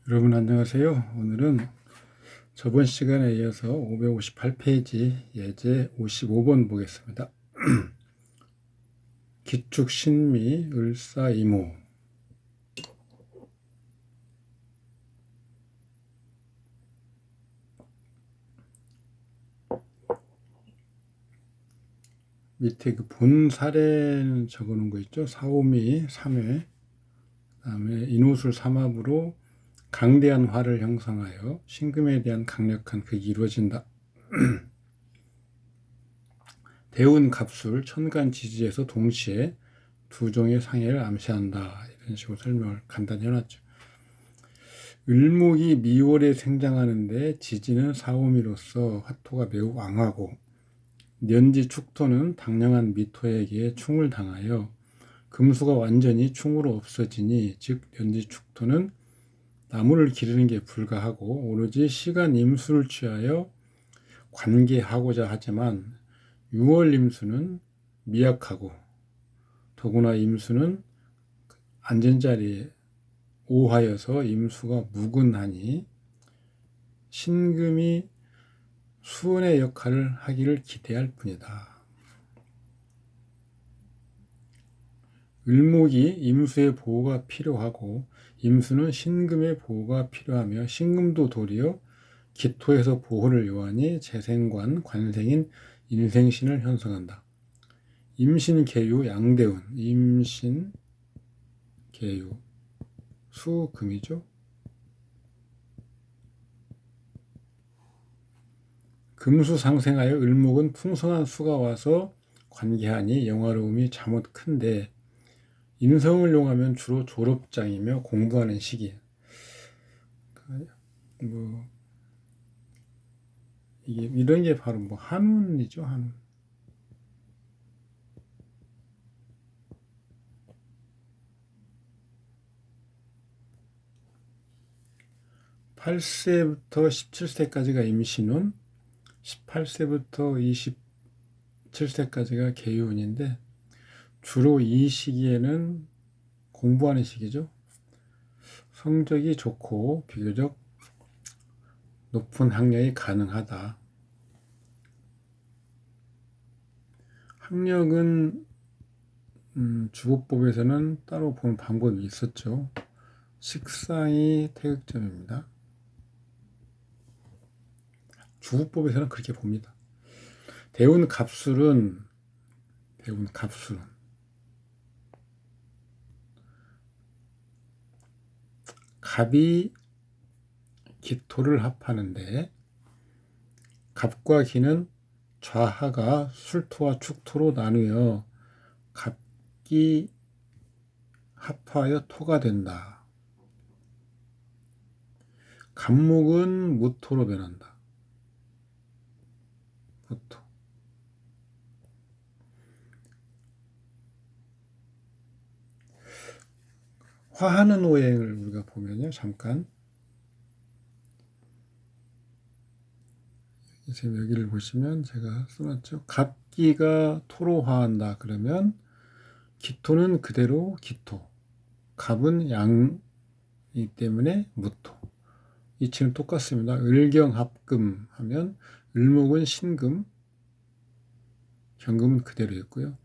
여러분 안녕하세요. 오늘은 저번 시간에 이어서 558페이지 예제 55번 보겠습니다. 기축, 신미, 을사, 이모. 밑에 그 본 사례는 적어놓은 거 있죠. 사오미 3회, 그 다음에 인호술 삼합으로 강대한 화를 형성하여 신금에 대한 강력한 극이 이루어진다. 대운 갑술 천간 지지에서 동시에 두 종의 상해를 암시한다. 이런 식으로 설명을 간단히 해놨죠. 을목이 미월에 생장하는데 지지는 사오미로서 화토가 매우 왕하고 년지 축토는 당령한 미토에게 충을 당하여 금수가 완전히 충으로 없어지니 즉 년지 축토는 나무를 기르는 게 불가하고 오로지 시간 임수를 취하여 관계하고자 하지만 6월 임수는 미약하고 더구나 임수는 앉은 자리에 오하여서 임수가 묵은하니 신금이 수은의 역할을 하기를 기대할 뿐이다. 을목이 임수의 보호가 필요하고 임수는 신금의 보호가 필요하며 신금도 도리어 기토에서 보호를 요하니 재생관, 관생인 인생신을 형성한다. 임신계유 양대운, 임신계유 수금이죠. 금수 상생하여 을목은 풍성한 수가 와서 관계하니 영화로움이 잠옷 큰데 인성을 용하면 주로 졸업장이며 공부하는 시기. 이게 이런 게 바로 한운이죠, 한운. 8세부터 17세까지가 임신운, 18세부터 27세까지가 계유운인데 주로 이 시기에는 공부하는 시기죠. 성적이 좋고 비교적 높은 학력이 가능하다. 학력은 주보법에서는 따로 보는 방법이 있었죠. 식상이 태극점입니다. 주보법에서는 그렇게 봅니다. 대운 갑술은 갑이 기토를 합하는데 갑과 기는 좌하가 술토와 축토로 나누어 갑기 합하여 토가 된다. 갑목은 무토로 변한다. 무토. 화하는 오행을 우리가 보면요, 잠깐. 지금 여기를 보시면 제가 써놨죠. 갑기가 토로 화한다. 그러면 기토는 그대로 기토. 갑은 양이기 때문에 무토. 이치는 똑같습니다. 을경합금 하면 을목은 신금, 경금은 그대로 있고요.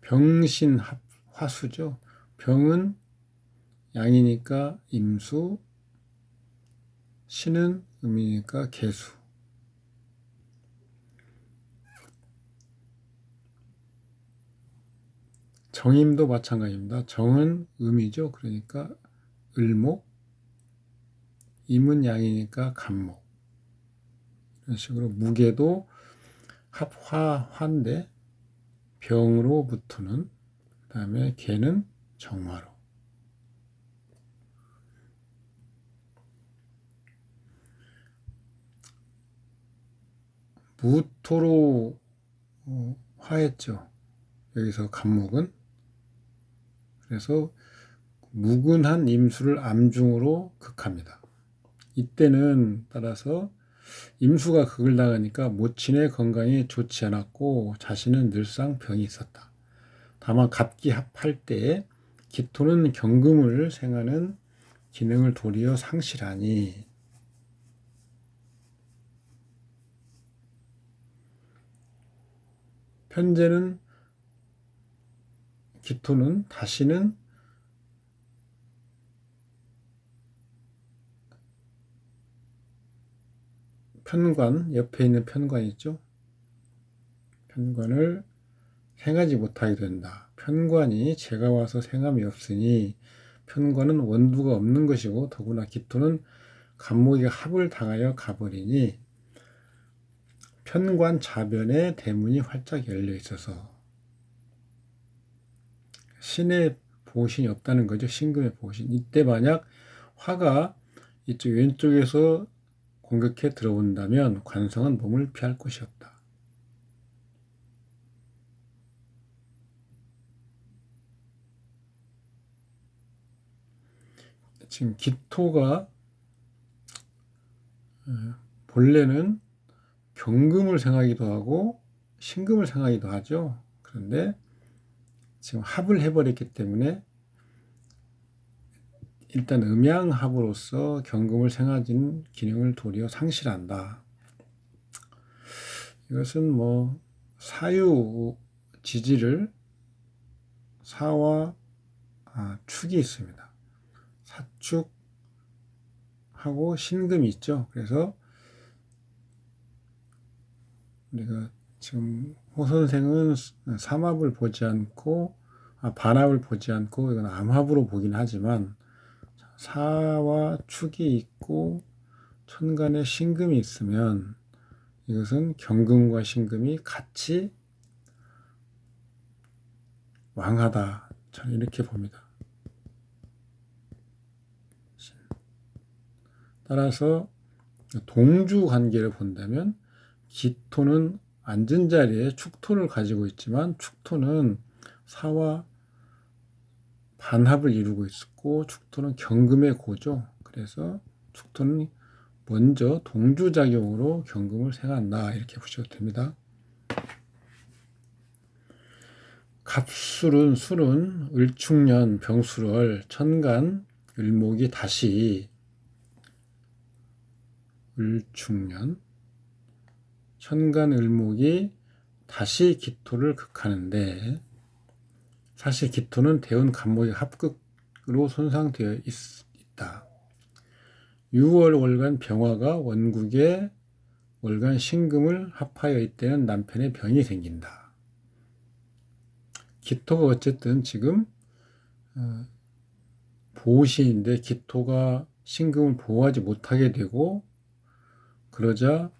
병신화수죠. 병은 양이니까 임수, 신은 음이니까 계수. 정임도 마찬가지입니다. 정은 음이죠. 그러니까 을목, 임은 양이니까 간목. 이런 식으로 무게도 합화인데 병으로 붙는, 그 다음에 개는 정화로. 무토로 화했죠. 여기서 간목은. 그래서 묵은한 임수를 암중으로 극합니다. 이때는 따라서 임수가 극을 당하니까 모친의 건강이 좋지 않았고 자신은 늘상 병이 있었다. 다만 갑기 합할 때 기토는 경금을 생하는 기능을 도리어 상실하니. 편제는 기토는 다시는 편관, 옆에 있는 편관 있죠? 편관을 생하지 못하게 된다. 편관이 제가 와서 생함이 없으니 편관은 원두가 없는 것이고 더구나 기토는 간목이가 합을 당하여 가버리니 편관 자변에 대문이 활짝 열려 있어서 신의 보신이 없다는 거죠. 신금의 보신. 이때 만약 화가 이쪽 왼쪽에서 공격해 들어온다면 관성은 몸을 피할 곳이 없다. 지금 기토가 본래는 경금을 생하기도 하고 신금을 생하기도 하죠. 그런데 지금 합을 해버렸기 때문에 일단 음양합으로서 경금을 생하는 기능을 도리어 상실한다. 이것은 뭐 사유 지지를 사와 축이 있습니다. 사축하고 신금이 있죠. 그래서 우리가 지금 호 선생은 삼합을 보지 않고 반합을 보지 않고 이건 암합으로 보긴 하지만 사와 축이 있고 천간에 신금이 있으면 이것은 경금과 신금이 같이 왕하다. 저는 이렇게 봅니다. 따라서 동주 관계를 본다면 기토는 앉은 자리에 축토를 가지고 있지만 축토는 사와 반합을 이루고 있고 축토는 경금의 고죠. 그래서 축토는 먼저 동주작용으로 경금을 생한다. 이렇게 보셔도 됩니다. 갑술은 술은 을축년 병술월 천간 을목이 다시 을축년 천간 을목이 다시 기토를 극하는데 사실 기토는 대운 간목의 합극으로 손상되어 있다. 6월 월간 병화가 원국에 월간 신금을 합하여 이때는 남편의 병이 생긴다. 기토가 어쨌든 지금 보신인데 기토가 신금을 보호하지 못하게 되고 그러자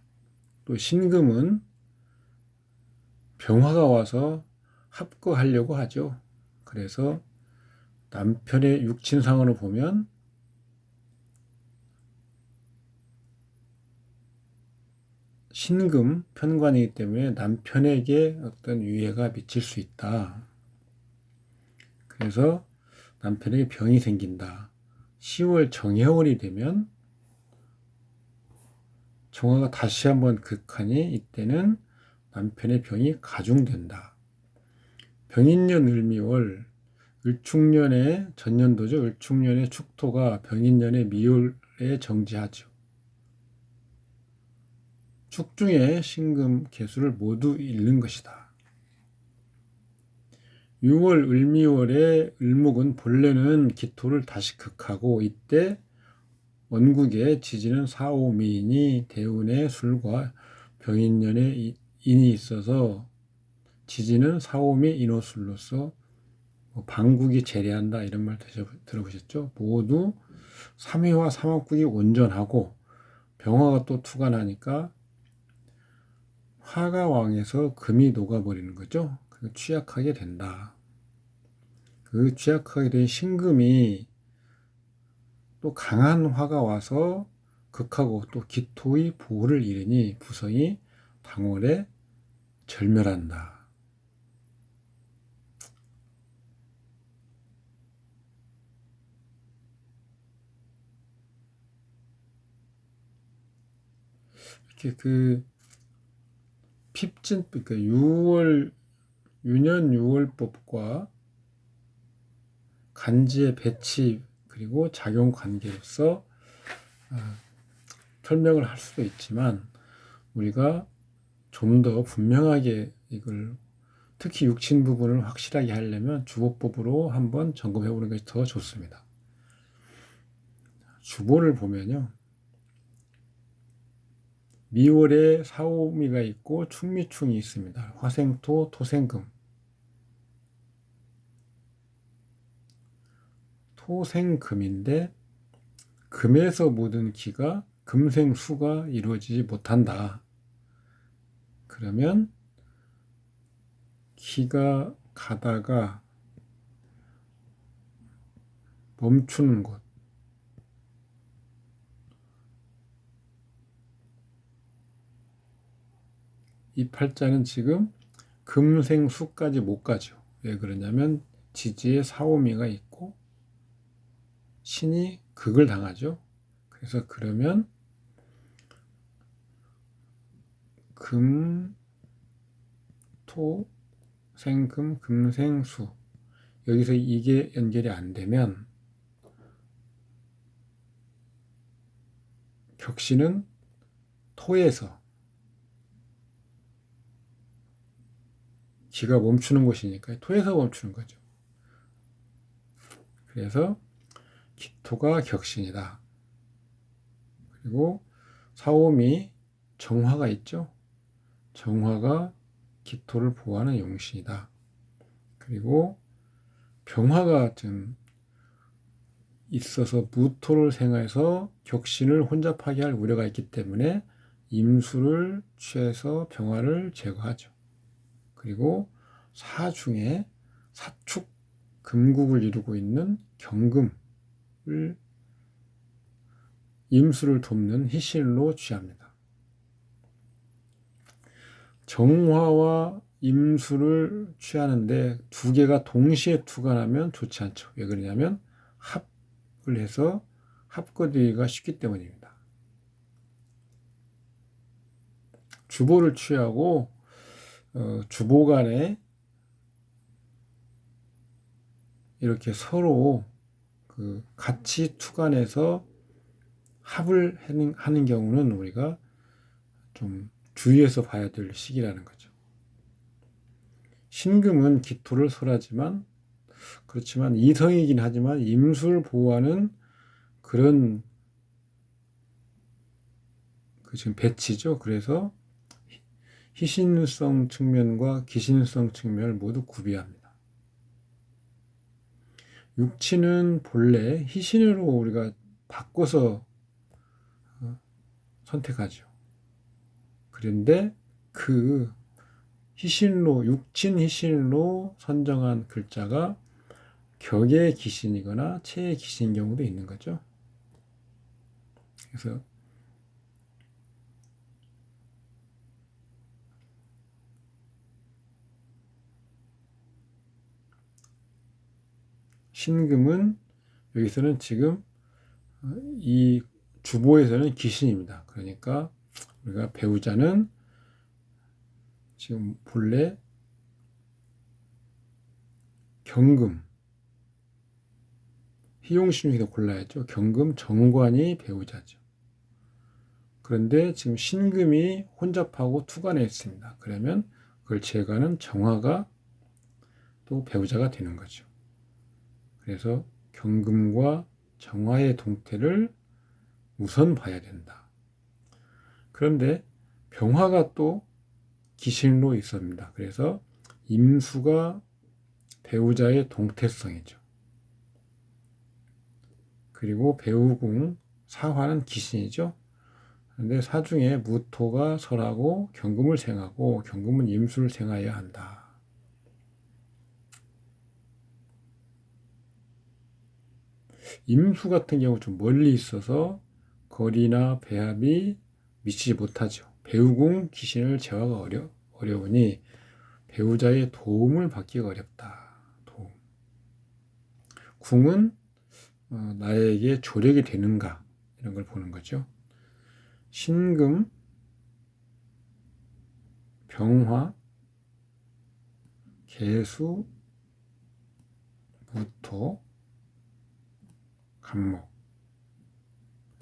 또 신금은 병화가 와서 합거하려고 하죠. 그래서 남편의 육친상으로 보면 신금 편관이기 때문에 남편에게 어떤 위해가 미칠 수 있다. 그래서 남편에게 병이 생긴다. 10월 정해월이 되면 정화가 다시 한번 극하니 이때는 남편의 병이 가중된다. 병인년 을미월 을축년의 전년도죠. 을축년의 축토가 병인년의 미월에 정지하죠. 축중의 신금 개수를 모두 잃는 것이다. 6월 을미월의 을목은 본래는 기토를 다시 극하고 이때 원국의 지지는 사오미인이 대운의 술과 병인년의 인이 있어서 지지는 사오미 인호술로서 방국이 재래한다 이런 말 들어보셨죠? 모두 3회와 3합국이 온전하고 병화가 또 투관하니까 화가 왕에서 금이 녹아버리는 거죠. 취약하게 된다. 그 취약하게 된 신금이 또 강한 화가 와서 극하고 또 기토의 보호를 잃으니 부성이 당월에 절멸한다. 이렇게 핍진, 그러니까 유년 6월법과 간지의 배치, 그리고 작용 관계로서 설명을 할 수도 있지만 우리가 좀 더 분명하게 이걸 특히 육친 부분을 확실하게 하려면 주보법으로 한번 점검해 보는 것이 더 좋습니다. 주보를 보면요. 미월에 사오미가 있고 충미충이 있습니다. 화생토, 토생금. 토생금인데 금에서 모든 기가 금생수가 이루어지지 못한다. 그러면 기가 가다가 멈추는 곳. 이 팔자는 지금 금생수까지 못 가죠. 왜 그러냐면 지지에 사오미가 있고 신이 극을 당하죠. 그래서 그러면 금, 토, 생금, 금생수 여기서 이게 연결이 안 되면 격신은 토에서 기가 멈추는 곳이니까 토에서 멈추는 거죠. 그래서 기토가 격신이다. 그리고 사오미 정화가 있죠. 정화가 기토를 보호하는 용신이다. 그리고 병화가 좀 있어서 무토를 생해서 격신을 혼잡하게 할 우려가 있기 때문에 임수를 취해서 병화를 제거하죠. 그리고 사중에 사축 금국을 이루고 있는 경금을 임수를 돕는 희신으로 취합니다. 정화와 임수를 취하는데 두 개가 동시에 투관하면 좋지 않죠. 왜 그러냐면 합을 해서 합거되기가 쉽기 때문입니다. 주보를 취하고 주보 간에 이렇게 서로 같이 투관해서 합을 하는 경우는 우리가 좀 주의해서 봐야 될 시기라는 거죠. 신금은 기토를 설하지만 그렇지만 이성이긴 하지만 임수를 보호하는 그런 지금 배치죠. 그래서 희신성 측면과 기신성 측면을 모두 구비합니다. 육친은 본래 희신으로 우리가 바꿔서 선택하죠. 그런데 그 희신로, 육친 희신로 선정한 글자가 격의 기신이거나 체의 기신인 경우도 있는 거죠. 그래서 신금은 여기서는 지금 이 주보에서는 기신입니다. 그러니까 우리가 배우자는 지금 본래 경금, 희용신 중에서 골라야죠. 경금, 정관이 배우자죠. 그런데 지금 신금이 혼잡하고 투관해 있습니다. 그러면 그걸 제거하는 정화가 또 배우자가 되는 거죠. 그래서 경금과 정화의 동태를 우선 봐야 된다. 그런데 병화가 또 기신으로 있습니다. 그래서 임수가 배우자의 동태성이죠. 그리고 배우궁, 사화는 기신이죠. 그런데 사중에 무토가 설하고 경금을 생하고 경금은 임수를 생하여야 한다. 임수 같은 경우 좀 멀리 있어서 거리나 배합이 미치지 못하죠. 배우궁 기신을 제어하기가 어려우니 배우자의 도움을 받기가 어렵다. 도움. 궁은 나에게 조력이 되는가 이런 걸 보는 거죠. 신금, 병화, 개수, 무토 간목.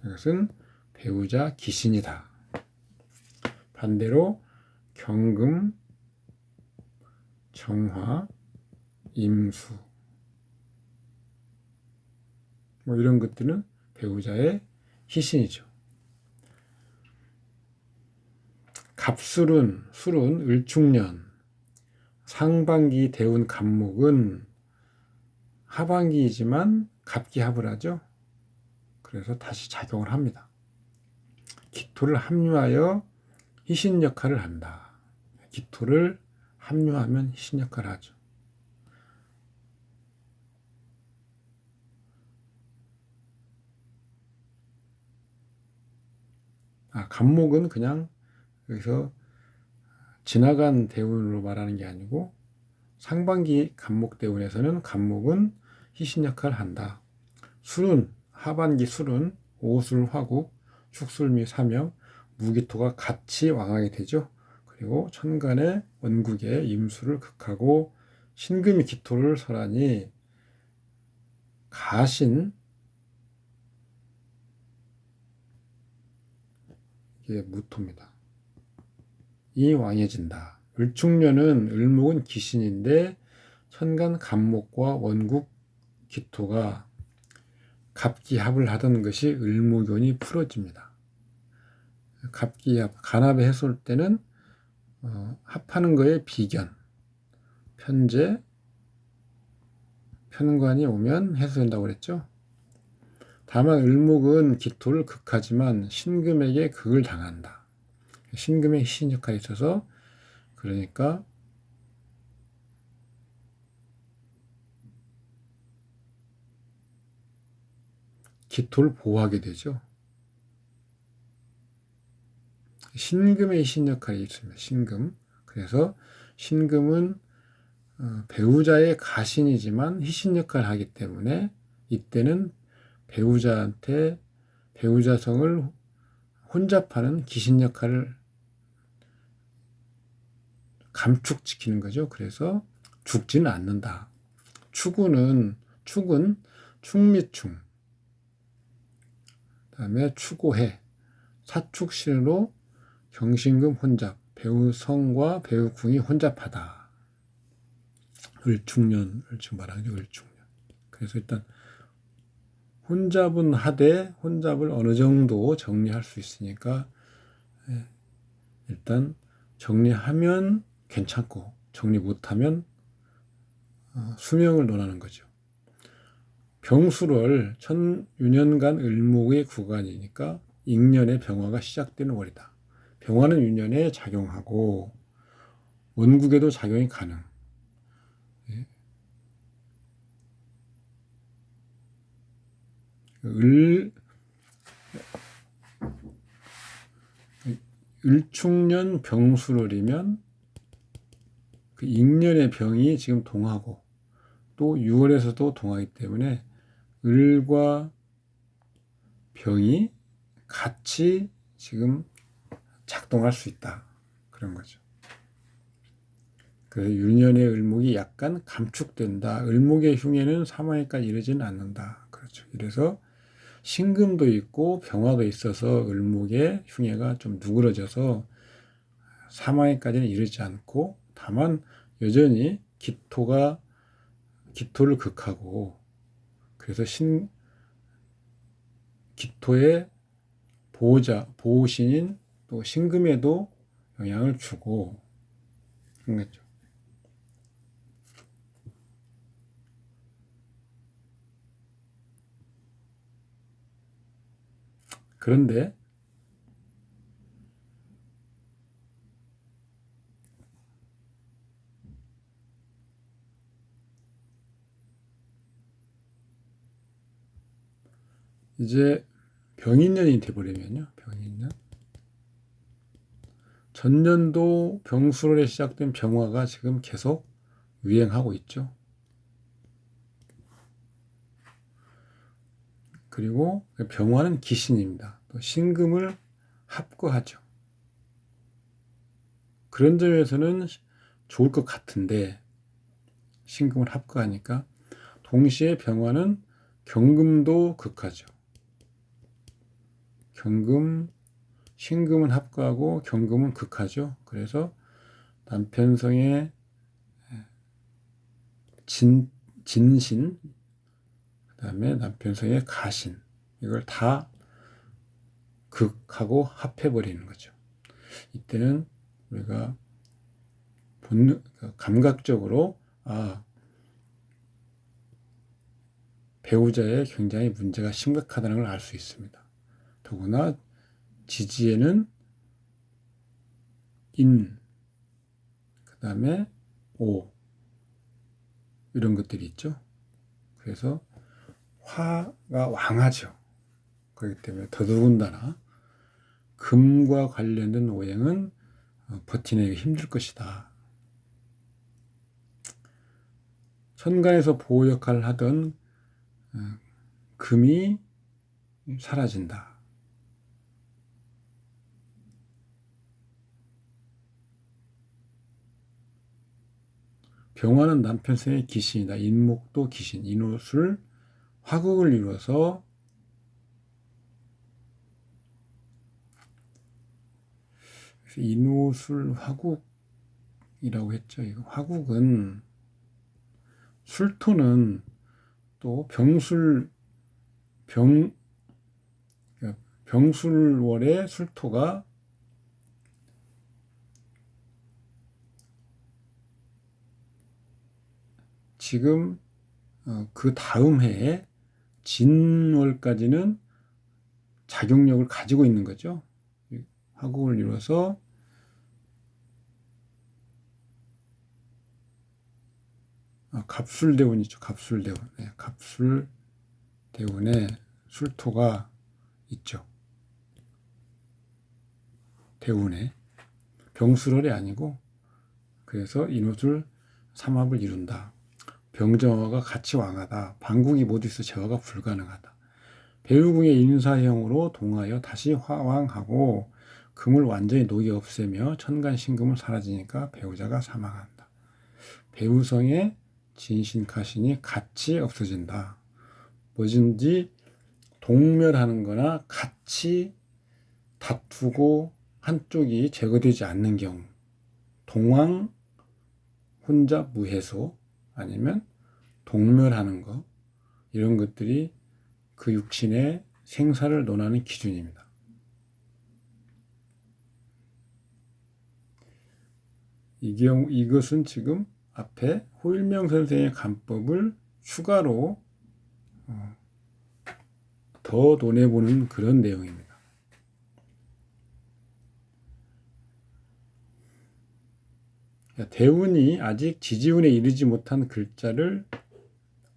이것은 배우자 기신이다. 반대로 경금, 정화, 임수 뭐 이런 것들은 배우자의 희신이죠. 갑술은, 술은 을축년, 상반기 대운 간목은 하반기이지만 갑기합을 하죠. 그래서 다시 작용을 합니다. 기토를 합류하여 희신 역할을 한다. 기토를 합류하면 희신 역할을 하죠. 간목은 그냥 여기서 지나간 대운으로 말하는 게 아니고 상반기 간목 대운에서는 간목은 희신 역할을 한다. 술은 하반기 술은 오술, 화국, 축술미, 사명, 무기토가 같이 왕하게 되죠. 그리고 천간에 원국에 임수를 극하고 신금이 기토를 설하니 가신, 이게 무토입니다. 이 왕해진다. 을축년은 을목은 기신인데 천간 간목과 원국 기토가 갑기합을 하던 것이 을목연이 풀어집니다. 갑기합, 간합에 해솔 때는 합하는 거에 비견, 편제, 편관이 오면 해소된다고 그랬죠. 다만 을목은 기토를 극하지만 신금에게 극을 당한다. 신금의 희신 역할이 있어서 그러니까 기토를 보호하게 되죠. 신금의 희신 역할이 있습니다. 신금. 그래서 신금은 배우자의 가신이지만 희신 역할을 하기 때문에 이때는 배우자한테 배우자성을 혼잡하는 기신 역할을 감축시키는 거죠. 그래서 죽지는 않는다. 축은 축mit충, 그다음에 추고해, 사축신으로 경신금 혼잡, 배우성과 배우궁이 혼잡하다. 을축년 말하는 을축년. 그래서 일단 혼잡은 하되 혼잡을 어느 정도 정리할 수 있으니까 일단 정리하면 괜찮고 정리 못하면 수명을 논하는 거죠. 병수를 1000유년간 을목의 구간이니까 익년의 병화가 시작되는 월이다. 병화는 유년에 작용하고 원국에도 작용이 가능. 을축년 병수월이면 그 익년의 병이 지금 동하고 또 6월에서도 동하기 때문에 을과 병이 같이 지금 작동할 수 있다. 그런 거죠. 그래서 유년의 을목이 약간 감축된다. 을목의 흉에는 사망에까지 이르지는 않는다. 그렇죠. 이래서 신금도 있고 병화도 있어서 을목의 흉해가 좀 누그러져서 사망에까지는 이르지 않고 다만 여전히 기토를 극하고 그래서 기토의 보호신인 또 신금에도 영향을 주고 그런 거죠. 그런데 이제 병인년이 돼버리면요. 병인년. 전년도 병수월에 시작된 병화가 지금 계속 유행하고 있죠. 그리고 병화는 기신입니다. 또 신금을 합거하죠. 그런 점에서는 좋을 것 같은데 신금을 합거하니까 동시에 병화는 경금도 극하죠. 경금, 신금은 합과하고 경금은 극하죠. 그래서 남편성의 진신, 그 다음에 남편성의 가신, 이걸 다 극하고 합해버리는 거죠. 이때는 우리가 감각적으로 배우자의 굉장히 문제가 심각하다는 걸 알 수 있습니다. 더구나 지지에는 인, 그 다음에 오, 이런 것들이 있죠. 그래서 화가 왕하죠. 그렇기 때문에 더더군다나 금과 관련된 오행은 버티내기 힘들 것이다. 천간에서 보호 역할을 하던 금이 사라진다. 병화는 남편성의 기신이다. 인목도 기신, 인옷을 화국을 이루어서 인옷을 화국이라고 했죠. 이거 화국은 술토는 또 병술월의 술토가 지금 그 다음 해에 진월까지는 작용력을 가지고 있는 거죠. 화국을 이뤄서 갑술대운이죠. 갑술대운. 네, 갑술대운에 술토가 있죠. 대운에. 병술월이 아니고, 그래서 인옷을 삼합을 이룬다. 병정화가 같이 왕하다. 방국이 모두 있어 제화가 불가능하다. 배우궁의 인사형으로 동하여 다시 화왕하고 금을 완전히 녹이 없애며 천간신금을 사라지니까 배우자가 사망한다. 배우성의 진신가신이 같이 없어진다. 뭐든지 동멸하는 거나 같이 다투고 한쪽이 제거되지 않는 경우, 동왕 혼자 무해소 아니면 동멸하는 거, 이런 것들이 그 육신의 생사를 논하는 기준입니다. 이것은 지금 앞에 호일명 선생의 간법을 추가로 더 논해보는 그런 내용입니다. 대운이 아직 지지운에 이르지 못한 글자를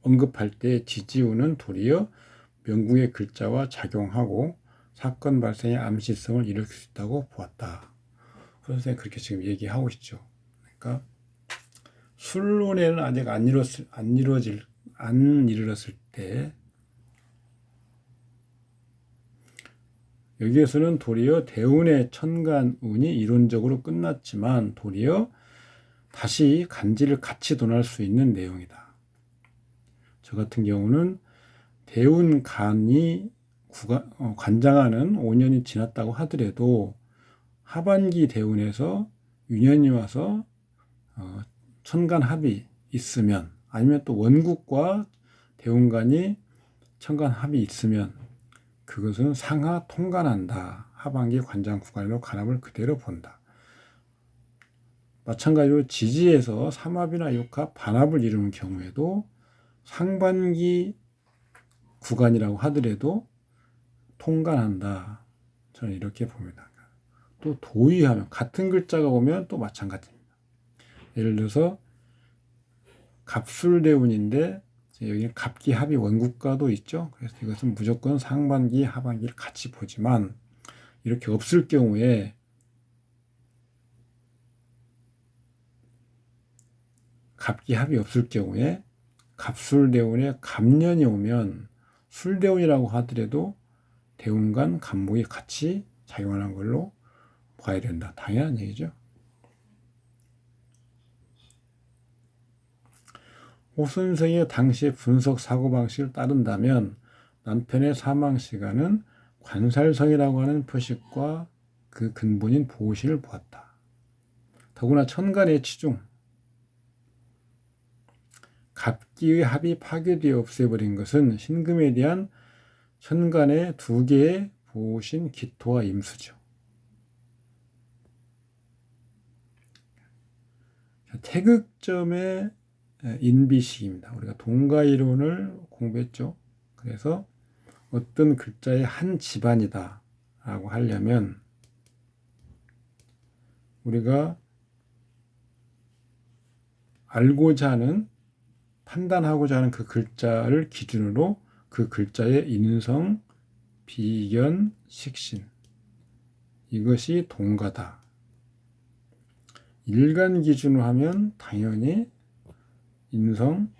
언급할 때 지지운은 도리어 명궁의 글자와 작용하고 사건 발생의 암시성을 일으킬 수 있다고 보았다. 선생님 그렇게 지금 얘기하고 있죠. 그러니까 술운에는 아직 안 이르렀을 때 여기에서는 도리어 대운의 천간운이 이론적으로 끝났지만 도리어 다시 간지를 같이 논할 수 있는 내용이다. 저 같은 경우는 대운 간이 관장하는 5년이 지났다고 하더라도 하반기 대운에서 유년이 와서 천간 합이 있으면 아니면 또 원국과 대운간이 천간 합이 있으면 그것은 상하 통간한다. 하반기 관장 구간으로 간합을 그대로 본다. 마찬가지로 지지에서 삼합이나 육합, 반합을 이루는 경우에도 상반기 구간이라고 하더라도 통간한다. 저는 이렇게 봅니다. 또 도의하면 같은 글자가 오면 또 마찬가지입니다. 예를 들어서 갑술대운인데 여기는 갑기합이 원국과도 있죠. 그래서 이것은 무조건 상반기, 하반기를 같이 보지만 이렇게 없을 경우에 갑기합이 없을 경우에 갑술대운에 갑년이 오면 술대운이라고 하더라도 대운간 간목이 같이 작용하는 걸로 봐야 된다. 당연한 얘기죠. 호 선생의 당시의 분석 사고방식을 따른다면 남편의 사망시간은 관살성이라고 하는 표식과 그 근본인 보호신을 보았다. 더구나 천간의 치중 갑기의 합이 파괴되어 없애버린 것은 신금에 대한 천간의 두 개의 보호신 기토와 임수죠. 태극점의 인비식입니다. 우리가 동가이론을 공부했죠. 그래서 어떤 글자의 한 집안이다 라고 하려면 우리가 알고자 하는, 판단하고자 하는 그 글자를 기준으로 그 글자의 인성, 비견, 식신, 이것이 동가다. 일간 기준으로 하면 당연히 인성,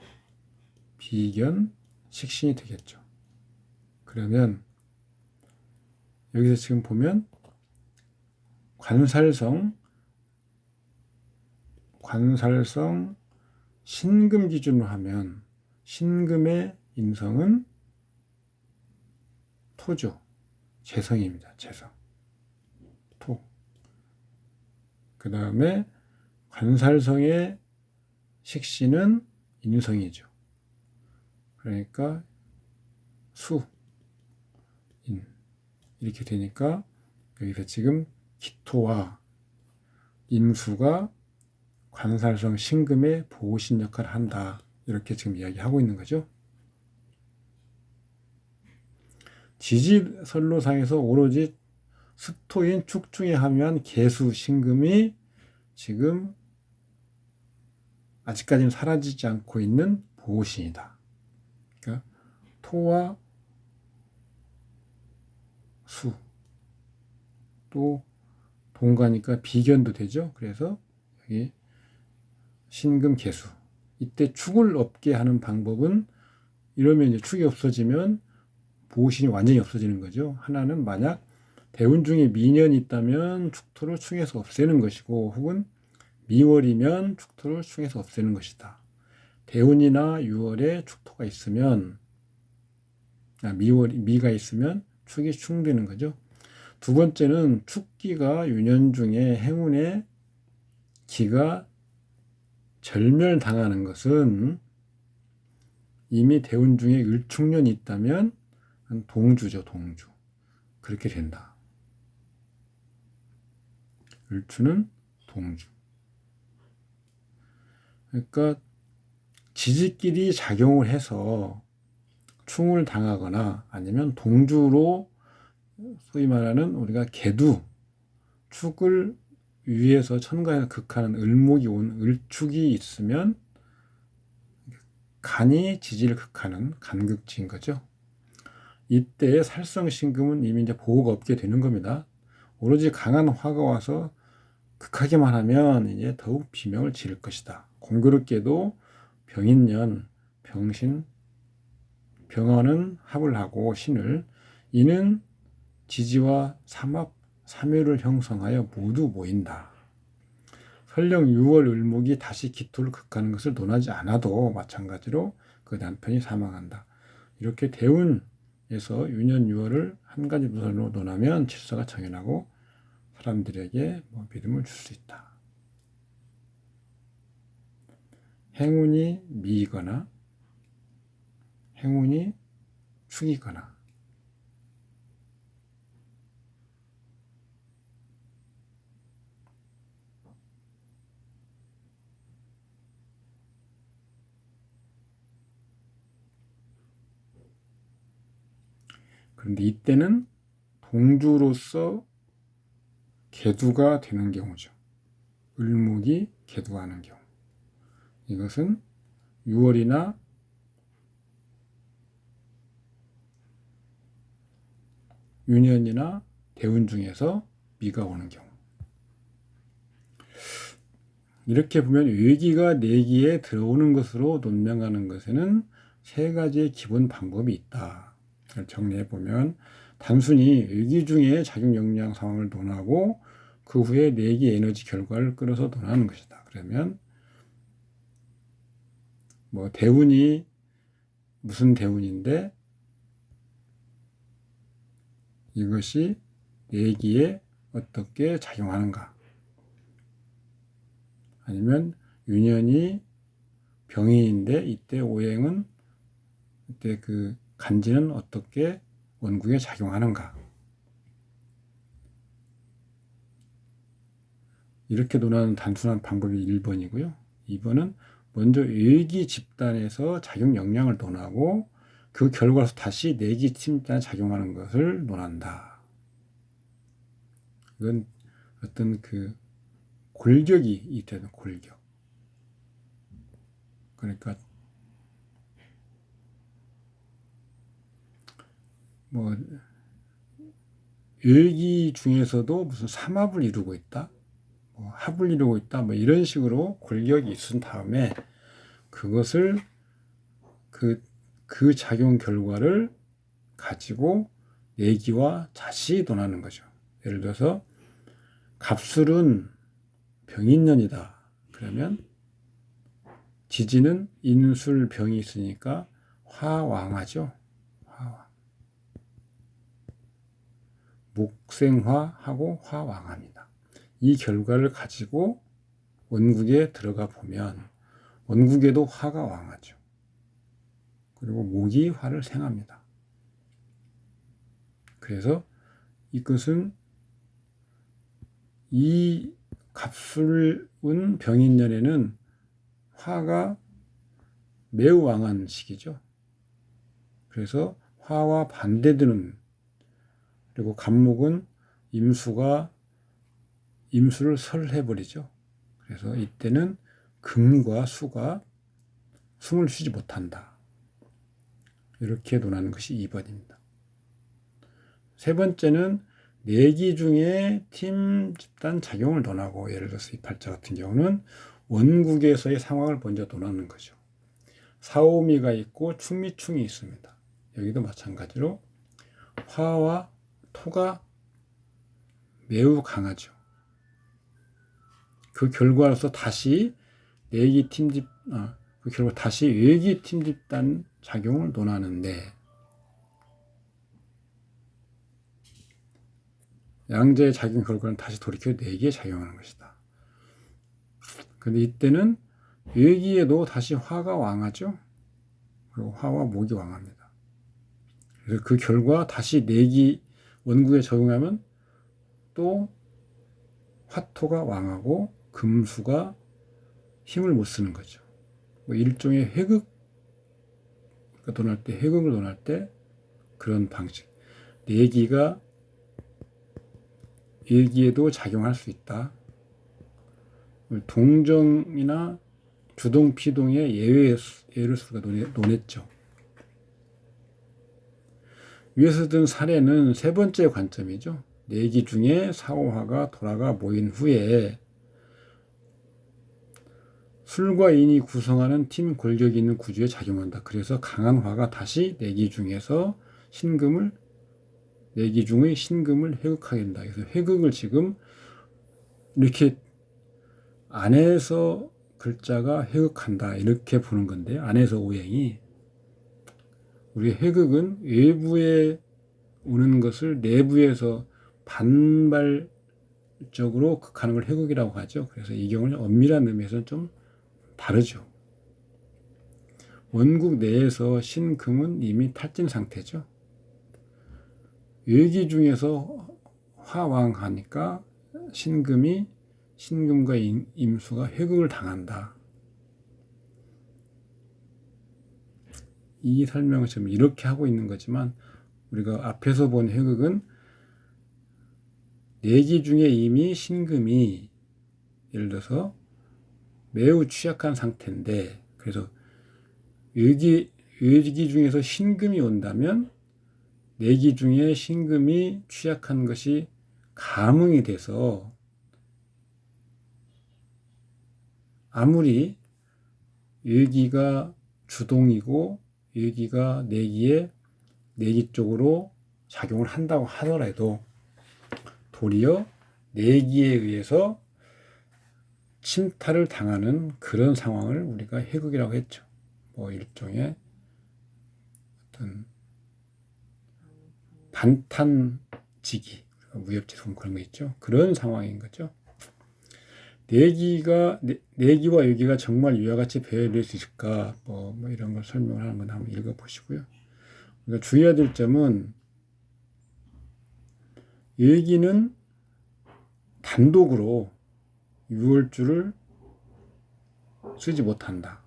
비견, 식신이 되겠죠. 그러면 여기서 지금 보면 관살성, 신금 기준으로 하면 신금의 인성은 토죠. 재성입니다. 재성. 토. 그 다음에 관살성의 식신은 인성이죠. 그러니까 수, 인 이렇게 되니까 여기서 지금 기토와 임수가 관살성 신금의 보호신 역할을 한다. 이렇게 지금 이야기하고 있는 거죠. 지지선로상에서 오로지 수토인 축중에 합의한 계수 신금이 지금 아직까지는 사라지지 않고 있는 보호신이다. 그러니까 토와 수, 또 동가니까 비견도 되죠. 그래서 여기 신금 계수. 이때 축을 없게 하는 방법은, 이러면 이제 축이 없어지면 보호신이 완전히 없어지는 거죠. 하나는 만약 대운 중에 미년이 있다면 축토를 충에서 없애는 것이고, 혹은 미월이면 축토를 충에서 없애는 것이다. 대운이나 유월에 축토가 있으면, 미가 있으면 축이 충되는 거죠. 두 번째는 축기가 유년 중에 행운의 기가 절멸당하는 것은 이미 대운 중에 을축년이 있다면 동주죠. 동주. 그렇게 된다. 을추는 동주. 그러니까 지지끼리 작용을 해서 충을 당하거나 아니면 동주로 소위 말하는 우리가 계두, 축을 위에서 천간에서 극하는 을목이 온 을축이 있으면 간이 지지를 극하는 간극지인 거죠. 이때 살성신금은 이미 이제 보호가 없게 되는 겁니다. 오로지 강한 화가 와서 극하게만 하면 이제 더욱 비명을 지를 것이다. 공교롭게도 병인년, 병신, 병원은 합을 하고 신을, 이는 지지와 삼합, 삼유를 형성하여 모두 모인다. 설령 6월 을목이 다시 기토를 극하는 것을 논하지 않아도 마찬가지로 그 남편이 사망한다. 이렇게 대운에서 유년 6월을 한 가지 부선으로 논하면 질서가 정연하고 사람들에게 믿음을 줄 수 있다. 행운이 미이거나 행운이 축이거나 그런데 이때는 동주로서 계두가 되는 경우죠. 을목이 계두하는 경우. 이것은 6월이나 유년이나 대운 중에서 미가 오는 경우. 이렇게 보면 외기가 내기에 들어오는 것으로 논명하는 것에는 세 가지의 기본 방법이 있다. 정리해 보면 단순히 외기 중에 작용 역량 상황을 논하고 그 후에 내기 에너지 결과를 끌어서 논하는 것이다. 그러면 뭐 대운이 무슨 대운인데 이것이 내기에 어떻게 작용하는가. 아니면 유년이 병인인데 이때 오행은 이때 그 간지는 어떻게 원국에 작용하는가. 이렇게 논하는 단순한 방법이 1번이고요. 2번은 먼저 일기 집단에서 작용 역량을 논하고 그 결과로서 다시 내기 집단에 작용하는 것을 논한다. 이건 어떤 그 골격이 있다는 골격. 그러니까 뭐 일기 중에서도 무슨 삼합을 이루고 있다, 뭐 합을 이루고 있다, 뭐 이런 식으로 골격이 있은 다음에 그것을 그 작용 결과를 가지고 내기와 다시 논하는 거죠. 예를 들어서 갑술은 병인년이다. 그러면 지지는 인술 병이 있으니까 화왕하죠. 화왕. 목생화하고 화왕합니다. 이 결과를 가지고 원국에 들어가 보면 원국에도 화가 왕하죠. 그리고 목이 화를 생합니다. 그래서 이것은 이 갑술운 병인년에는 화가 매우 왕한 시기죠. 그래서 화와 반대되는, 그리고 갑목은 임수를 설해버리죠. 그래서 이때는 금과 수가 숨을 쉬지 못한다. 이렇게 논하는 것이 2번입니다. 세 번째는 내기 중에 팀 집단 작용을 논하고, 예를 들어서 이 팔자 같은 경우는 원국에서의 상황을 먼저 논하는 거죠. 사오미가 있고 충미충이 있습니다. 여기도 마찬가지로 화와 토가 매우 강하죠. 그 결과로서 다시 그 결과 다시 외기 팀 집단 작용을 논하는데, 양자의 작용 결과는 다시 돌이켜 내기에 작용하는 것이다. 그런데 이때는 외기에도 다시 화가 왕하죠. 그리고 화와 목이 왕합니다. 그래서 그 결과 다시 내기 원국에 적용하면 또 화토가 왕하고 금수가 힘을 못 쓰는 거죠. 뭐 일종의 회극을 논할 때 그런 방식. 내기가 일기에도 작용할 수 있다. 동정이나 주동, 피동의 예를 수가 논했죠. 위에서 든 사례는 세 번째 관점이죠. 내기 중에 사오화가 돌아가 모인 후에 술과 인이 구성하는 팀 골격이 있는 구조에 작용한다. 그래서 강한 화가 다시 내기 중의 신금을 회극하게 된다. 그래서 회극을 지금 이렇게 안에서 글자가 회극한다, 이렇게 보는 건데, 안에서 오행이, 우리 회극은 외부에 오는 것을 내부에서 반발적으로 극하는 걸 회극이라고 하죠. 그래서 이 경우는 엄밀한 의미에서는 좀 다르죠. 원국 내에서 신금은 이미 탈진 상태죠. 외기 중에서 화왕하니까 신금과 임수가 회극을 당한다. 이 설명을 지금 이렇게 하고 있는 거지만, 우리가 앞에서 본 회극은 내기 중에 이미 신금이 예를 들어서 매우 취약한 상태인데, 그래서 외기 중에서 신금이 온다면 내기 중에 신금이 취약한 것이 감응이 돼서 아무리 외기가 주동이고 외기가 내기 쪽으로 작용을 한다고 하더라도 도리어 내기에 의해서 침탈을 당하는 그런 상황을 우리가 회극이라고 했죠. 뭐 일종의 어떤 반탄지기, 무협지손 그런 거 있죠. 그런 상황인 거죠. 내기와 유기가 정말 이와 같이 배열될 수 있을까? 뭐 이런 걸 설명을 하는 건 한번 읽어보시고요. 그러니까 주의해야 될 점은 얘기는 단독으로 유월주를 쓰지 못한다.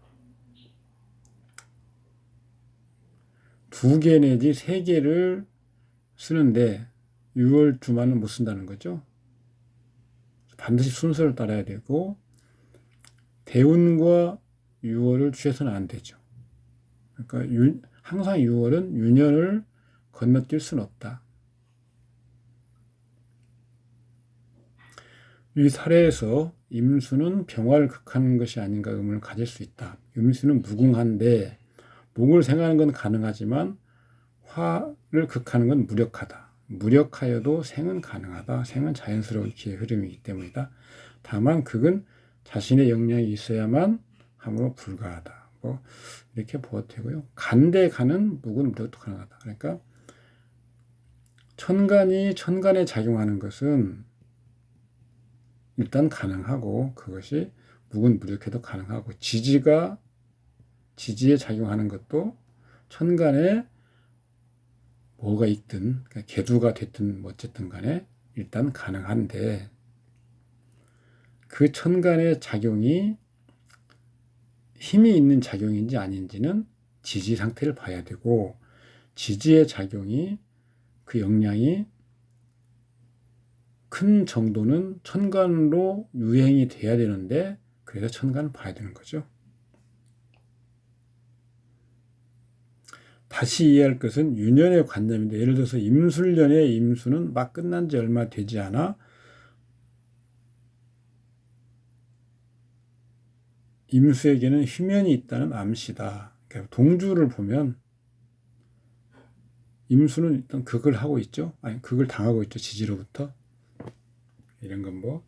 2개 내지 3개를 쓰는데 유월주만은 못 쓴다는 거죠. 반드시 순서를 따라야 되고 대운과 유월을 취해서는 안 되죠. 그러니까 항상 유월은 유년을 건너뛸 수는 없다. 이 사례에서 임수는 병화를 극하는 것이 아닌가 의문을 가질 수 있다. 임수는 무궁한데 목을 생하는 건 가능하지만 화를 극하는 건 무력하다. 무력하여도 생은 가능하다. 생은 자연스러운 기의 흐름이기 때문이다. 다만 극은 자신의 역량이 있어야만 함으로 불가하다. 뭐 이렇게 보아도 되고요. 간대 간은 묵은 무력도 가능하다. 그러니까 천간이 천간에 작용하는 것은 일단 가능하고 그것이 묵은 무력해도 가능하고 지지에 작용하는 것도 천간에 뭐가 있든 그러니까 계두가 됐든 어쨌든 간에 일단 가능한데 그 천간의 작용이 힘이 있는 작용인지 아닌지는 지지 상태를 봐야 되고 지지의 작용이 그 역량이 큰 정도는 천간으로 유행이 돼야 되는데 그래서 천간을 봐야 되는 거죠. 다시 이해할 것은 유년의 관념인데 예를 들어서 임술년의 임수는 막 끝난 지 얼마 되지 않아 임수에게는 휘면이 있다는 암시다. 그러니까 동주를 보면 임수는 일단 극을 하고 있죠. 아니 극을 당하고 있죠. 지지로부터. 이런 건 뭐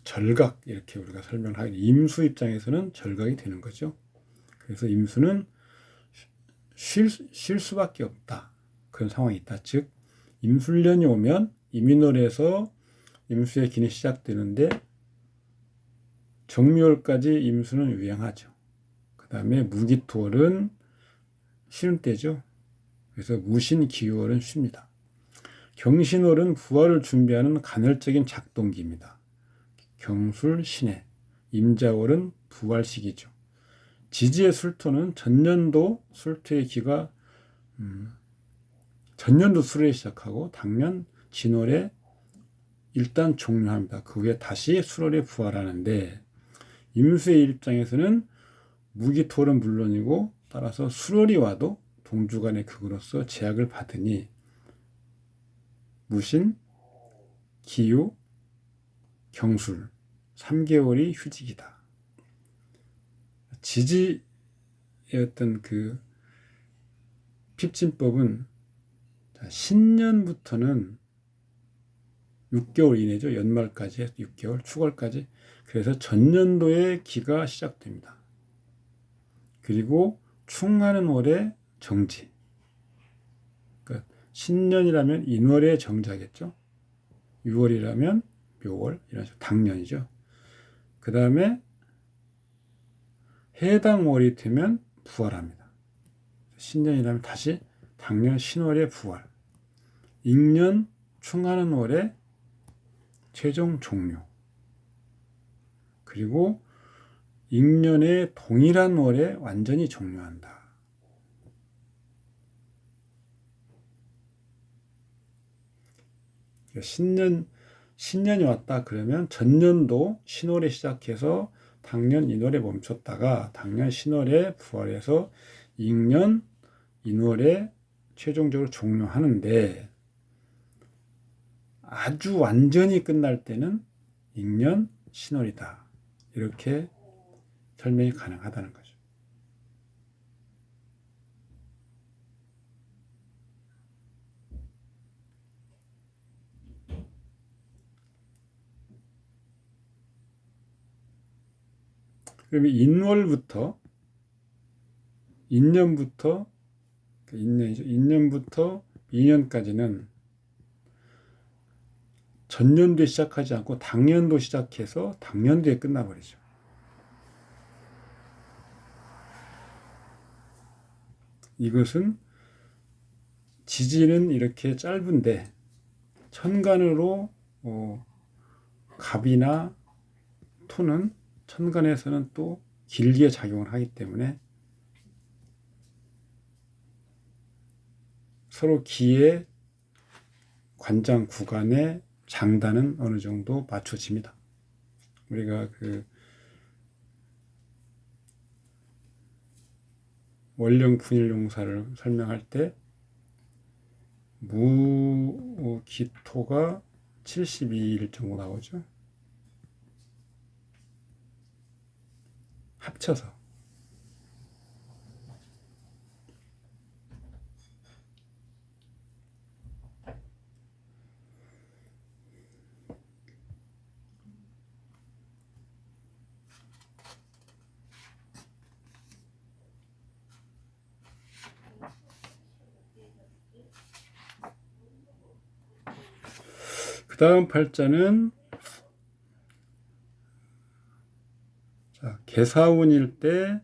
절각 이렇게 우리가 설명을 하겠죠. 임수 입장에서는 절각이 되는 거죠. 그래서 임수는 쉴 수밖에 없다. 그런 상황이 있다. 즉 임술년이 오면 임인월에서 임수의 기는 시작되는데 정묘월까지 임수는 유행하죠. 그 다음에 무기토월은 쉬는 때죠. 그래서 무신기유월은 쉽니다. 경신월은 부활을 준비하는 간헐적인 작동기입니다. 경술, 신해, 임자월은 부활 시기죠. 지지의 술토는 전년도 술토의 기가 전년도 술에 시작하고 당년 진월에 일단 종료합니다. 그 후에 다시 술월에 부활하는데 임수의 입장에서는 무기토월은 물론이고 따라서 술월이 와도 동주간의 극으로서 제약을 받으니 무신, 기유, 경술 3개월이 휴직이다. 지지의 어떤 그 핍진법은 신년부터는 6개월 이내죠. 연말까지 해서 6개월, 축월까지. 그래서 전년도에 기가 시작됩니다. 그리고 충하는 월에 정지. 그러니까 신년이라면 인월의 정자겠죠. 6월이라면 묘월, 이런 식으로 당년이죠. 그 다음에 해당 월이 되면 부활합니다. 신년이라면 다시 당년 신월의 부활. 익년 충하는 월에 최종 종료. 그리고 익년의 동일한 월에 완전히 종료한다. 신년이 왔다 그러면 전년도 신월에 시작해서 당년 인월에 멈췄다가 당년 신월에 부활해서 익년 인월에 최종적으로 종료하는데 아주 완전히 끝날 때는 익년 신월이다. 이렇게 설명이 가능하다는 거죠. 그러면 인월부터 인년부터 인년이죠. 인년부터 이년까지는 전년도에 시작하지 않고 당년도 시작해서 당년도에 끝나버리죠. 이것은 지지는 이렇게 짧은데 천간으로 갑이나 토는 천간에서는 또 길게 작용을 하기 때문에 서로 기의 관장 구간의 장단은 어느 정도 맞춰집니다. 우리가 원령 분일용사를 설명할 때 무기토가 72일 정도 나오죠. 합쳐서. 그 다음 팔자는 개사운일 때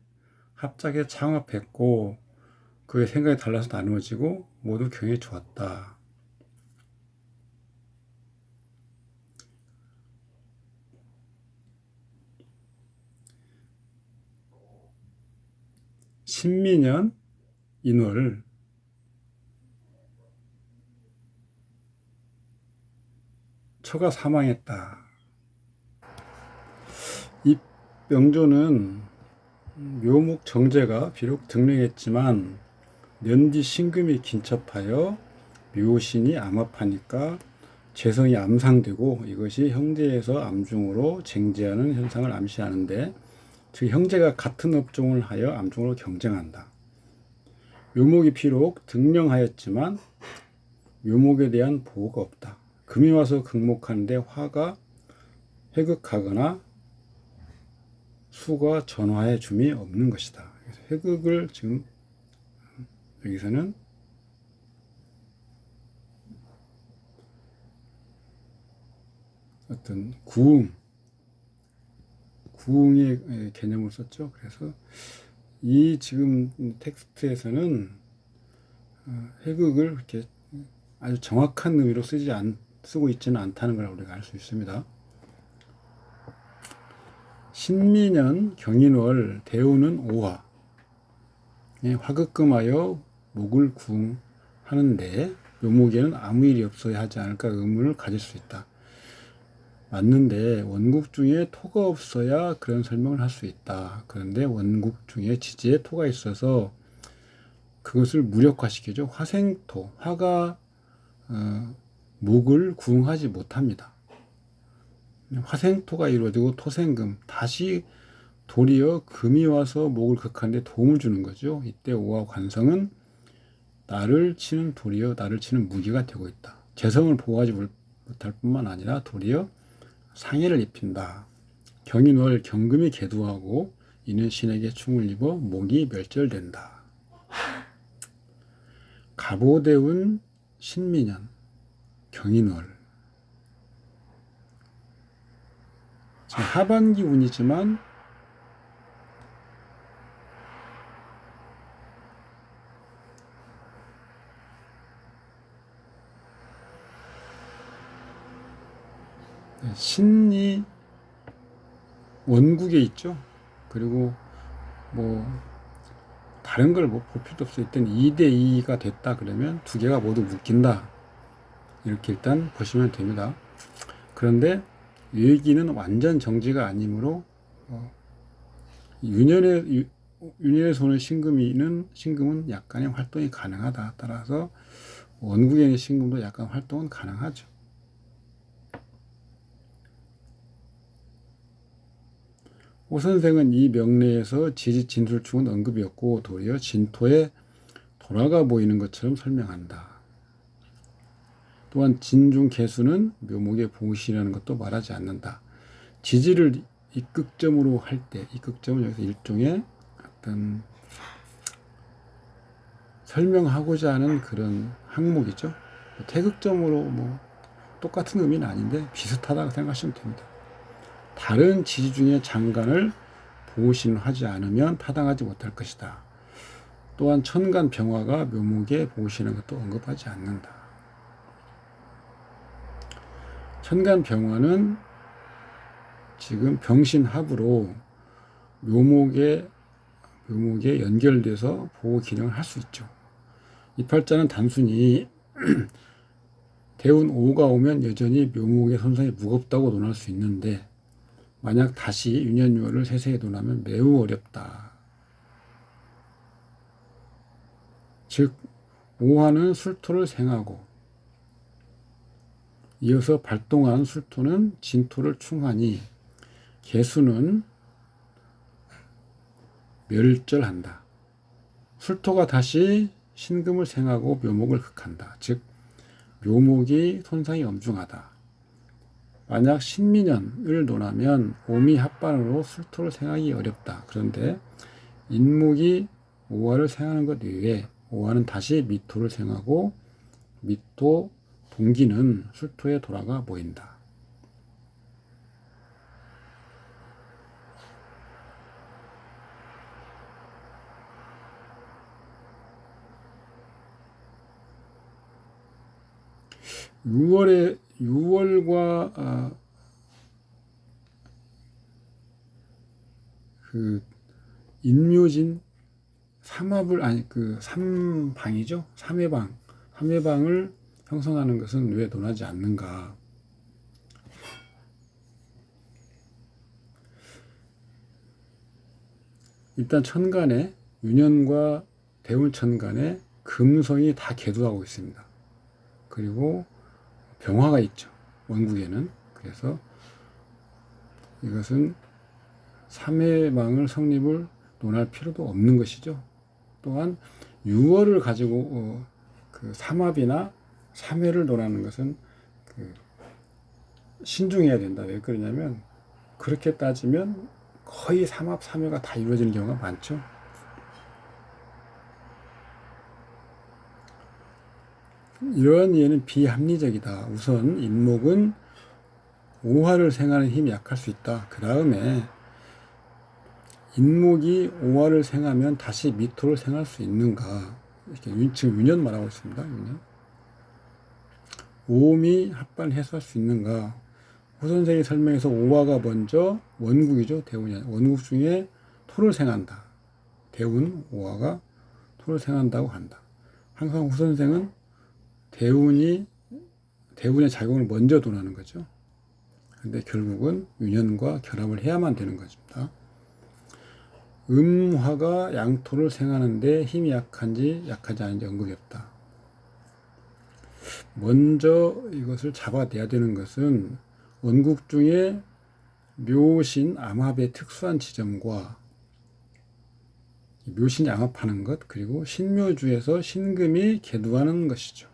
합작에 창합했고 그의 생각이 달라서 나누어지고 모두 경이 좋았다. 신미년 인월 처가 사망했다. 이 명조는 묘목 정제가 비록 등령했지만 년디 신금이 긴첩하여 묘신이 암합하니까 재성이 암상되고 이것이 형제에서 암중으로 쟁제하는 현상을 암시하는데 즉 형제가 같은 업종을 하여 암중으로 경쟁한다. 묘목이 비록 등령하였지만 묘목에 대한 보호가 없다. 금이 와서 극목하는데 화가 회극하거나 수가 전화해 줌이 없는 것이다. 그래서 회극을 지금 여기서는 어떤 구웅의 개념을 썼죠. 그래서 이 지금 텍스트에서는 회극을 이렇게 아주 정확한 의미로 쓰고 있지는 않다는 걸 우리가 알 수 있습니다. 신미년 경인월 대우는 오화 화극금하여 목을 구하는데 묘목에는 아무 일이 없어야 하지 않을까 의문을 가질 수 있다. 맞는데 원국 중에 토가 없어야 그런 설명을 할 수 있다. 그런데 원국 중에 지지에 토가 있어서 그것을 무력화시키죠. 화생토, 화가 목을 구응하지 못합니다. 화생토가 이루어지고 토생금, 다시 도리어 금이 와서 목을 극하는데 도움을 주는 거죠. 이때 오화 관성은 나를 치는 도리어 나를 치는 무기가 되고 있다. 재성을 보호하지 못할 뿐만 아니라 도리어 상해를 입힌다. 경인월 경금이 계두하고 이는 신에게 충을 입어 목이 멸절된다. 갑오대운 신미년 경인월 하반기 운이지만 신이 원국에 있죠. 그리고 다른 걸 볼 필요도 없어요. 일단 2대2가 됐다 그러면 두 개가 모두 묶인다. 이렇게 일단 보시면 됩니다. 그런데 외기는 완전 정지가 아니므로 윤년에서 오는 신금은 약간의 활동이 가능하다. 따라서 원국에 있는 신금도 약간 활동은 가능하죠. 오 선생은 이 명례에서 지지 진술충은 언급이 없고 도리어 진토에 돌아가 보이는 것처럼 설명한다. 또한 진중 개수는 묘목의 봉신이라는 것도 말하지 않는다. 지지를 입극점으로 할 때, 입극점은 여기서 일종의 어떤 설명하고자 하는 그런 항목이죠. 태극점으로 똑같은 의미는 아닌데 비슷하다고 생각하시면 됩니다. 다른 지지 중의 장관을 보신하지 않으면 타당하지 못할 것이다. 또한 천간병화가 묘목에 보시는 것도 언급하지 않는다. 천간병화는 지금 병신합으로 묘목에 연결돼서 보호 기능을 할 수 있죠. 이 팔자는 단순히 대운 5가 오면 여전히 묘목의 손상이 무겁다고 논할 수 있는데 만약 다시 유년유월을 세세히 논하면 매우 어렵다. 즉 5화는 술토를 생하고 이어서 발동한 술토는 진토를 충하니 개수는 멸절한다. 술토가 다시 신금을 생하고 묘목을 극한다. 즉 묘목이 손상이 엄중하다. 만약 신민년을 논하면 오미 합반으로 술토를 생하기 어렵다. 그런데 인목이 오화를 생하는 것 이외에 오화는 다시 미토를 생하고 미토 동기는 술토에 돌아가 모인다. 6월과 그 인묘진 삼합을 삼방이죠. 삼회방을 형성하는 것은 왜 논하지 않는가? 일단 천간에 유년과 대운천간에 금성이 다 계두하고 있습니다. 그리고 병화가 있죠. 원국에는. 그래서 이것은 삼회방을 성립을 논할 필요도 없는 것이죠. 또한 6월을 가지고 그 삼합이나 삼회를 논하는 것은 신중해야 된다. 왜 그러냐면 그렇게 따지면 거의 삼합, 삼회가 다 이루어지는 경우가 많죠. 이러한 이해는 비합리적이다. 우선 인목은 오화를 생하는 힘이 약할 수 있다. 그 다음에 인목이 오화를 생하면 다시 미토를 생할 수 있는가? 이렇게 지금 유년 말하고 있습니다. 유년. 오음이 합반해소할 수 있는가? 호 선생이 설명해서 오화가 먼저 원국이죠. 대운이 원국 중에 토를 생한다. 대운 오화가 토를 생한다고 한다. 항상 호 선생은 대운의 작용을 먼저 논하는 거죠. 근데 결국은 유년과 결합을 해야만 되는 것입니다. 음화가 양토를 생하는데 힘이 약한지 약하지 않은지 언급이 없다. 먼저 이것을 잡아내야 되는 것은 원국 중에 묘신 암합의 특수한 지점과 묘신이 암합하는 것, 그리고 신묘주에서 신금이 계두하는 것이죠.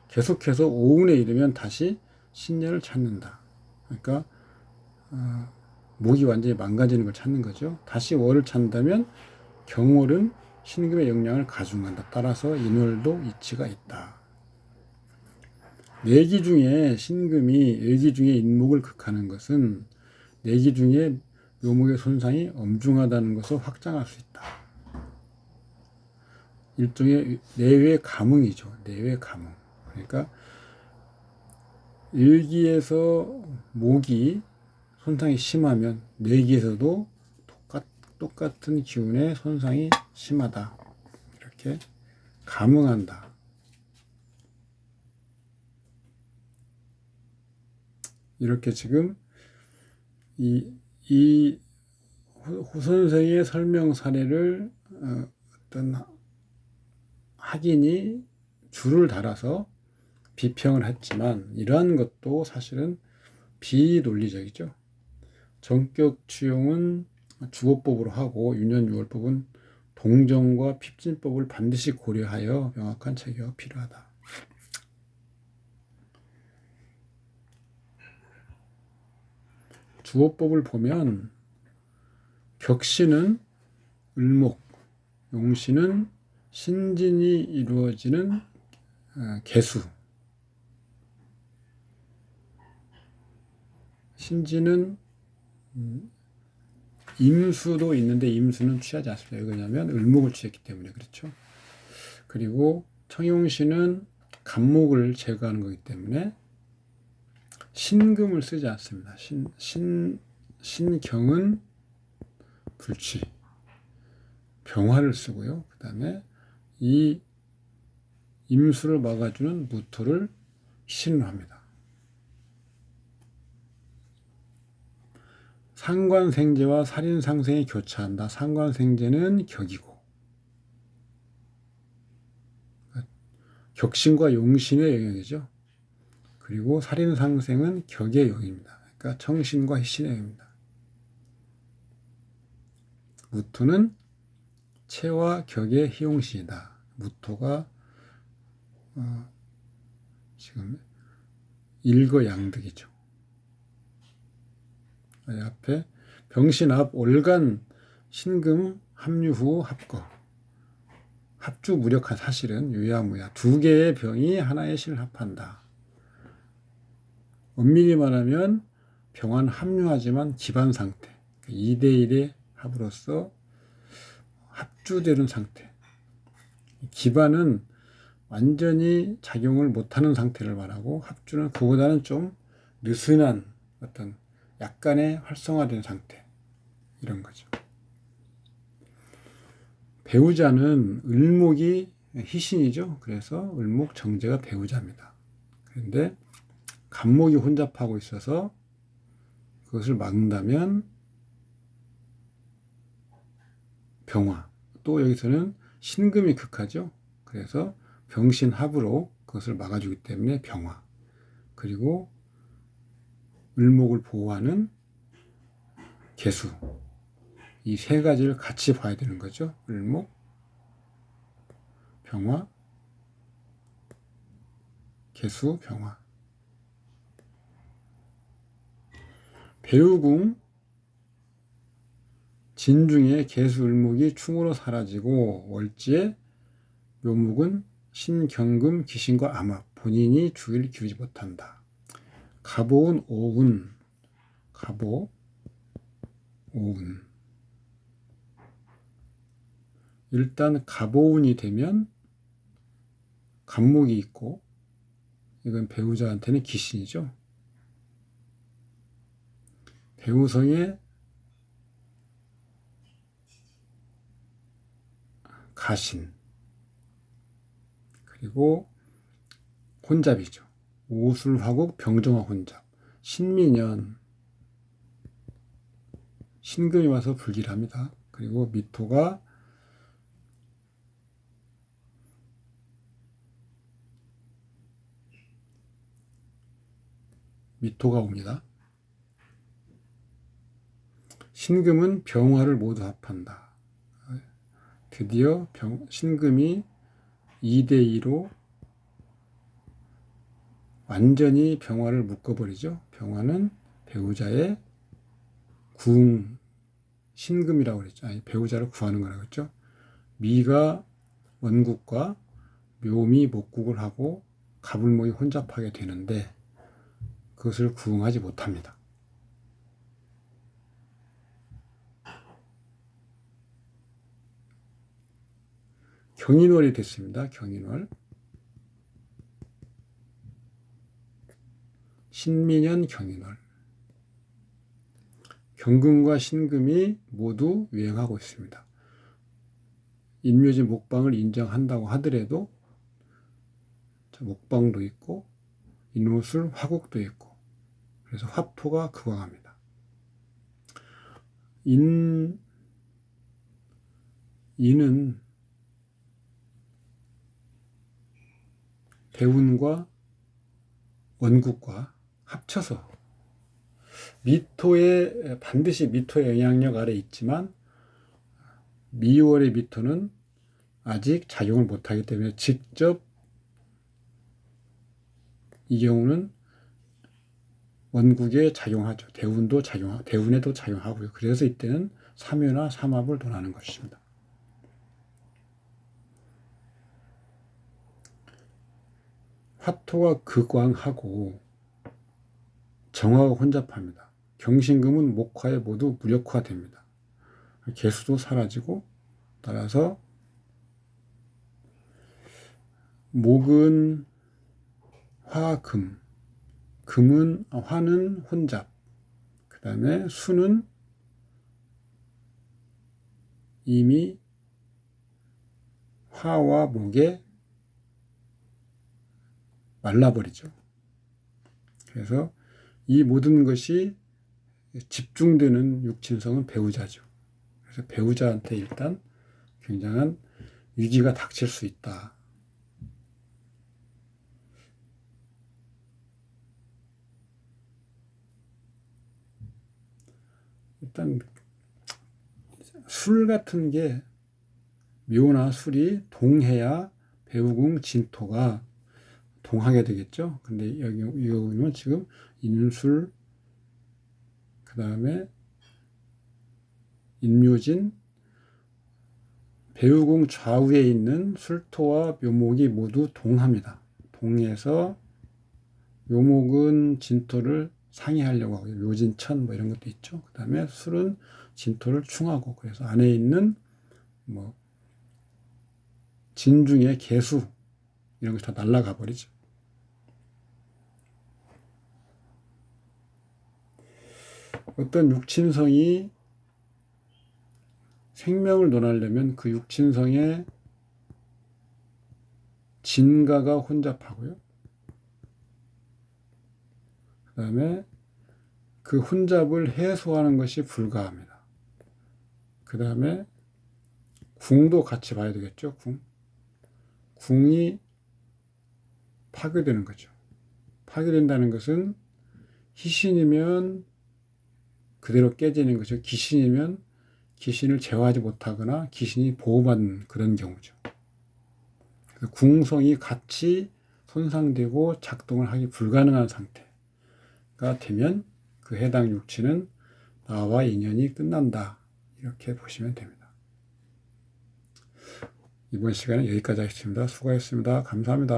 계속해서 오운에 이르면 다시 신년을 찾는다. 그러니까 목이 완전히 망가지는 걸 찾는 거죠. 다시 월을 찾는다면 경월은 신금의 영향을 가중한다. 따라서 인월도 이치가 있다. 내기 중에 신금이 외기 중에 인목을 극하는 것은 내기 중에 묘목의 손상이 엄중하다는 것을 확장할 수 있다. 일종의 내외 감흥이죠. 내외 감흥. 그러니까 일기에서 목이 손상이 심하면 내기에서도 똑같은 기운의 손상이 심하다. 이렇게 감흥한다. 이렇게 지금 이 호 선생의 설명 사례를 어떤 학인이 줄을 달아서 비평을 했지만 이러한 것도 사실은 비논리적이죠. 정격 추용은 주거법으로 하고 유년유월법은 동정과 핍진법을 반드시 고려하여 명확한 체계가 필요하다. 주어법을 보면 격신은 을목, 용신은 신진이 이루어지는 개수. 신진은 임수도 있는데 임수는 취하지 않습니다. 왜 그러냐면 을목을 취했기 때문에 그렇죠. 그리고 청용신은 간목을 제거하는 거기 때문에 신금을 쓰지 않습니다. 신경은 불취, 병화를 쓰고요. 그 다음에 이 임수를 막아주는 무토를 신호합니다. 상관생재와 살인상생이 교차한다. 상관생재는 격이고 격신과 용신의 영역이죠. 그리고 살인상생은 격의 영역입니다. 그러니까 청신과 희신의 영역입니다. 무토는 체와 격의 희용신이다. 무토가 지금 일거양득이죠. 앞에 병신합 올간 신금 합류 후 합거 합주 무력한 사실은 유야무야 두 개의 병이 하나의 신을 합한다. 엄밀히 말하면 병은 합류하지만 기반 상태 2대1의 합으로서 합주되는 상태. 기반은 완전히 작용을 못하는 상태를 말하고 합주는 그보다는 좀 느슨한 어떤 약간의 활성화된 상태 이런 거죠. 배우자는 을목이 희신이죠. 그래서 을목 정제가 배우자입니다. 그런데 간목이 혼잡하고 있어서 그것을 막는다면 병화. 또 여기서는 신금이 극하죠. 그래서 병신합으로 그것을 막아주기 때문에 병화. 그리고 을목을 보호하는 개수. 이 세 가지를 같이 봐야 되는 거죠. 을목, 병화, 개수, 병화. 배우궁 진중에 개수, 을목이 충으로 사라지고 월지에 묘목은 신경금, 기신과 암합. 본인이 주의를 기울이지 못한다. 갑오운, 오운, 갑오, 오운. 일단 갑오운이 되면 간목이 있고 이건 배우자한테는 기신이죠. 배우성에 가신 그리고 혼잡이죠. 오술화국 병정화 혼잡. 신민연 신금이 와서 불길합니다. 그리고 미토가 옵니다. 신금은 병화를 모두 합한다. 드디어 신금이 2대2로 완전히 병화를 묶어버리죠. 병화는 배우자의 구응, 신금이라고 그랬죠. 아니, 배우자를 구하는 거라고 했죠. 미가 원국과 묘미 목국을 하고 갑을목이 혼잡하게 되는데 그것을 구응하지 못합니다. 경인월이 됐습니다. 경인월. 신민연 경인월. 경금과 신금이 모두 유행하고 있습니다. 인묘지 목방을 인정한다고 하더라도 목방도 있고 인호술 화국도 있고 그래서 화토가 극왕합니다. 인은 대운과 원국과 합쳐서 미토의 반드시 미토의 영향력 아래 있지만 미월의 미토는 아직 작용을 못하기 때문에 직접 이 경우는 원국에 작용하죠. 대운에도 작용하고요. 그래서 이때는 삼묘나 삼합을 논하는 것입니다. 화토가 극왕하고 정화가 혼잡합니다. 경신금은 목화에 모두 무력화됩니다. 개수도 사라지고, 따라서 목은 화금, 화는 혼잡, 그 다음에 수는 이미 화와 목에 말라버리죠. 그래서 이 모든 것이 집중되는 육친성은 배우자죠. 그래서 배우자한테 일단 굉장한 위기가 닥칠 수 있다. 일단 술 같은 게 묘나 술이 동해야 배우궁 진토가 동하게 되겠죠. 근데 여기 이 경우는 지금 인술, 그 다음에 인묘진, 배우궁 좌우에 있는 술토와 묘목이 모두 동합니다. 동해서 묘목은 진토를 상회하려고 하고, 묘진천 뭐 이런 것도 있죠. 그 다음에 술은 진토를 충하고, 그래서 안에 있는 뭐 진중의 개수 이런 게 다 날아가 버리죠. 어떤 육친성이 생명을 논하려면 그 육친성의 진가가 혼잡하고요. 그 다음에 그 혼잡을 해소하는 것이 불가합니다. 그 다음에 궁도 같이 봐야 되겠죠. 궁이 파괴되는 거죠. 파괴된다는 것은 희신이면 그대로 깨지는 거죠. 기신이면 기신을 제어하지 못하거나 기신이 보호받는 그런 경우죠. 그래서 궁성이 같이 손상되고 작동을 하기 불가능한 상태가 되면 그 해당 육친은 나와 인연이 끝난다. 이렇게 보시면 됩니다. 이번 시간은 여기까지 하겠습니다. 수고하셨습니다. 감사합니다.